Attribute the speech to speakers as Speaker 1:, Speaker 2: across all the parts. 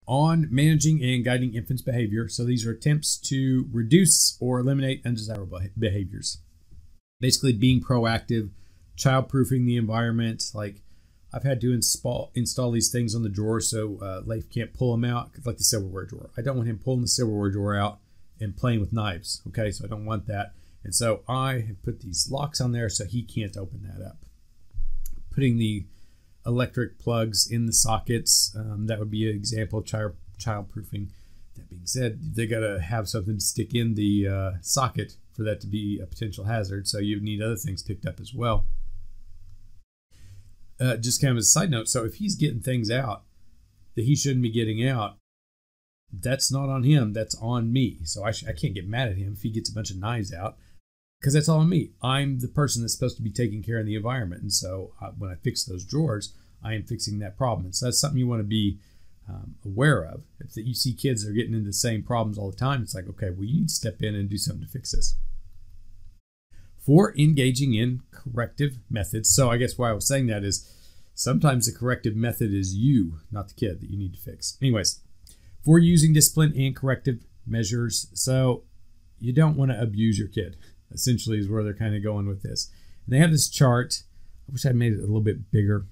Speaker 1: on managing and guiding infants' behavior. So these are attempts to reduce or eliminate undesirable behaviors. Basically being proactive, child-proofing the environment. Like I've had to install these things on the drawer so Leif can't pull them out, like the silverware drawer. I don't want him pulling the silverware drawer out and playing with knives. Okay, so I don't want that. And so I have put these locks on there so he can't open that up. Putting the electric plugs in the sockets, that would be an example of child-proofing. That being said, they got to have something to stick in the socket for that to be a potential hazard, so you need other things picked up as well. Just kind of as a side note, so if he's getting things out that he shouldn't be getting out, that's not on him, that's on me. So I can't get mad at him if he gets a bunch of knives out, because that's all on me. I'm the person that's supposed to be taking care of the environment. And so when I fix those drawers, I am fixing that problem. And so that's something you want to be aware of. If you see kids that are getting into the same problems all the time, it's like, okay, well, you need to step in and do something to fix this. For engaging in corrective methods. So I guess why I was saying that is sometimes the corrective method is you, not the kid, that you need to fix. Anyways, for using discipline and corrective measures. So you don't want to abuse your kid, essentially, is where they're kind of going with this. And they have this chart. I wish I made it a little bit bigger.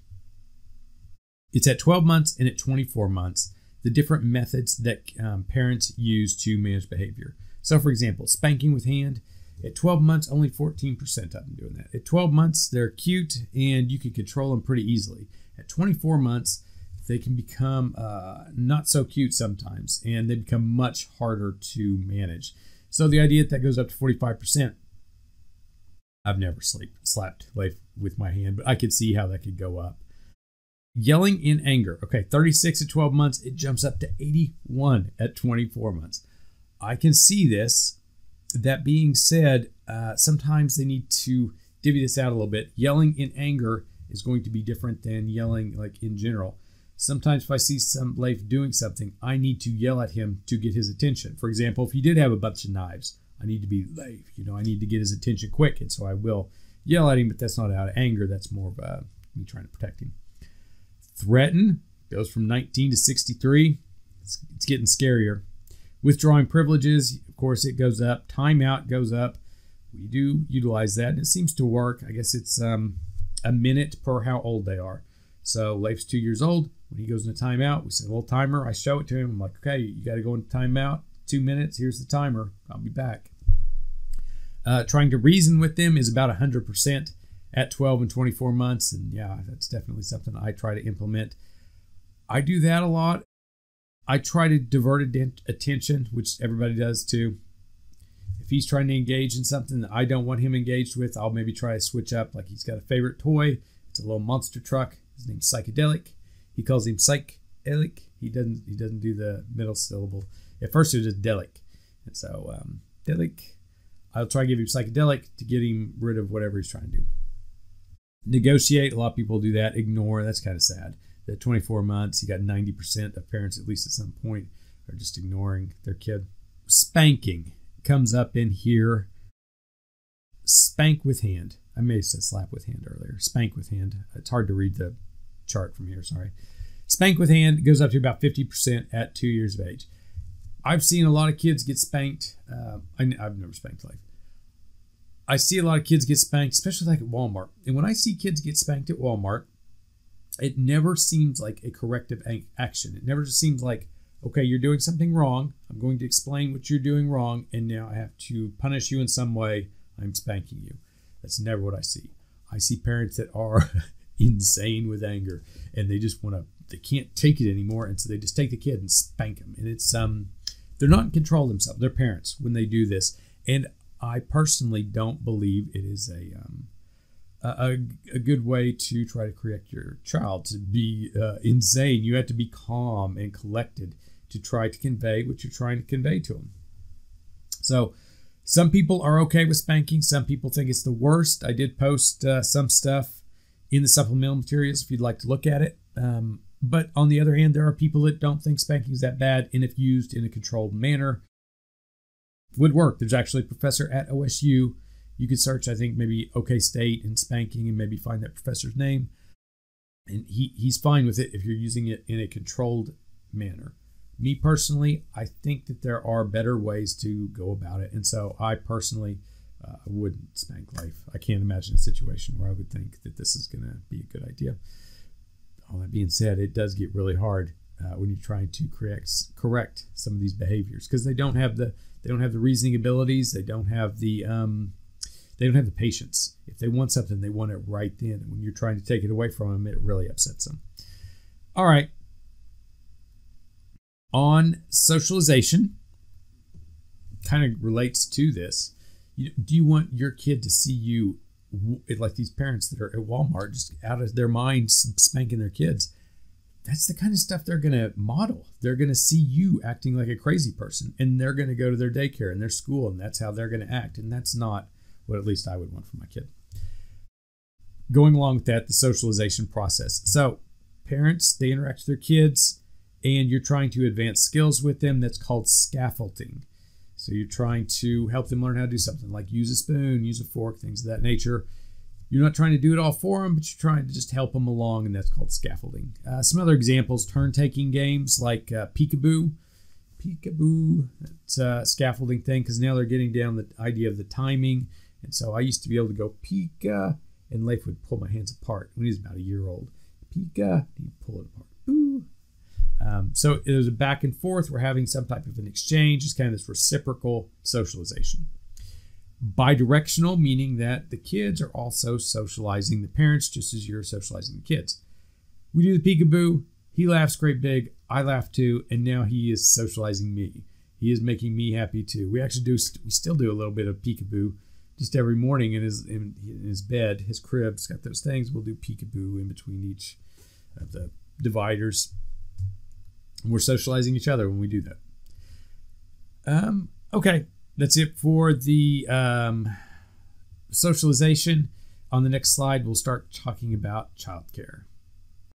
Speaker 1: It's at 12 months and at 24 months, the different methods that parents use to manage behavior. So for example, spanking with hand. At 12 months, only 14% of them doing that. At 12 months, they're cute and you can control them pretty easily. At 24 months, they can become not so cute sometimes, and they become much harder to manage. So the idea that goes up to 45%. I've never slapped Leif with my hand, but I could see how that could go up. Yelling in anger. Okay, 36 at 12 months. It jumps up to 81 at 24 months. I can see this. That being said, sometimes they need to divvy this out a little bit. Yelling in anger is going to be different than yelling like in general. Sometimes if I see some Leif doing something, I need to yell at him to get his attention. For example, if he did have a bunch of knives, I need to be Leif. I need to get his attention quick, and so I will yell at him, but that's not out of anger. That's more of me trying to protect him. Threaten goes from 19 to 63. It's getting scarier. Withdrawing privileges, of course, it goes up. Timeout goes up. We do utilize that, and it seems to work. I guess it's a minute per how old they are. So Leif's 2 years old. When he goes into timeout, we set a little timer. I show it to him. I'm like, okay, you got to go into timeout. 2 minutes. Here's the timer. I'll be back. Trying to reason with them is about 100% at 12 and 24 months. And yeah, that's definitely something I try to implement. I do that a lot. I try to divert attention, which everybody does too. If he's trying to engage in something that I don't want him engaged with, I'll maybe try to switch up. Like he's got a favorite toy. It's a little monster truck. His name's Psychedelic. He calls him Psychedelic. He doesn't do the middle syllable. At first it was just Delic. And so Delic, I'll try to give him Psychedelic to get him rid of whatever he's trying to do. Negotiate. A lot of people do that. Ignore. That's kind of sad. At 24 months, you got 90% of parents, at least at some point, are just ignoring their kid. Spanking comes up in here. Spank with hand. I may have said slap with hand earlier. Spank with hand. It's hard to read the chart from here, sorry. Spank with hand goes up to about 50% at 2 years of age. I've seen a lot of kids get spanked. I've never spanked Leif. I see a lot of kids get spanked, especially like at Walmart. And when I see kids get spanked at Walmart, it never seems like a corrective action. It never just seems like, okay, you're doing something wrong. I'm going to explain what you're doing wrong, and now I have to punish you in some way. I'm spanking you. That's never what I see. I see parents that are insane with anger, and they just they can't take it anymore, and so they just take the kid and spank them. And it's they're not in control of themselves. They're parents when they do this, and I personally don't believe it is a good way to try to correct your child to be insane. You have to be calm and collected to try to convey what you're trying to convey to them. So some people are okay with spanking. Some people think it's the worst. I did post some stuff in the supplemental materials if you'd like to look at it. But on the other hand, there are people that don't think spanking is that bad, and if used in a controlled manner, would work. There's actually a professor at OSU. You could search, I think, maybe OK State and spanking and maybe find that professor's name. And he's fine with it if you're using it in a controlled manner. Me personally, I think that there are better ways to go about it. And so I personally wouldn't spank life. I can't imagine a situation where I would think that this is going to be a good idea. All that being said, it does get really hard when you're trying to correct some of these behaviors, because they don't have the reasoning abilities. They don't have the patience. If they want something, they want it right then. And when you're trying to take it away from them, it really upsets them. All right. On socialization, kind of relates to this. Do you want your kid to see you like these parents that are at Walmart just out of their minds spanking their kids? That's the kind of stuff they're going to model. They're going to see you acting like a crazy person, and they're going to go to their daycare and their school, and that's how they're going to act. And that's not what at least I would want for my kid. Going along with that, the socialization process. So parents, they interact with their kids, and you're trying to advance skills with them. That's called scaffolding. So you're trying to help them learn how to do something like use a spoon, use a fork, things of that nature. You're not trying to do it all for them, but you're trying to just help them along, and that's called scaffolding. Some other examples, turn-taking games like peekaboo. Peekaboo, it's a scaffolding thing, because now they're getting down the idea of the timing. And so I used to be able to go pika, and Leif would pull my hands apart when he was about a year old. Pika, he'd pull it apart. Boo. So there's a back and forth. We're having some type of an exchange. It's kind of this reciprocal socialization. Bidirectional, meaning that the kids are also socializing the parents just as you're socializing the kids. We do the peekaboo. He laughs great big. I laugh too. And now he is socializing me. He is making me happy too. We still do a little bit of peekaboo just every morning in his bed. His crib's got those things. We'll do peekaboo in between each of the dividers. We're socializing each other when we do that. Okay, that's it for the socialization. On the next slide, we'll start talking about childcare.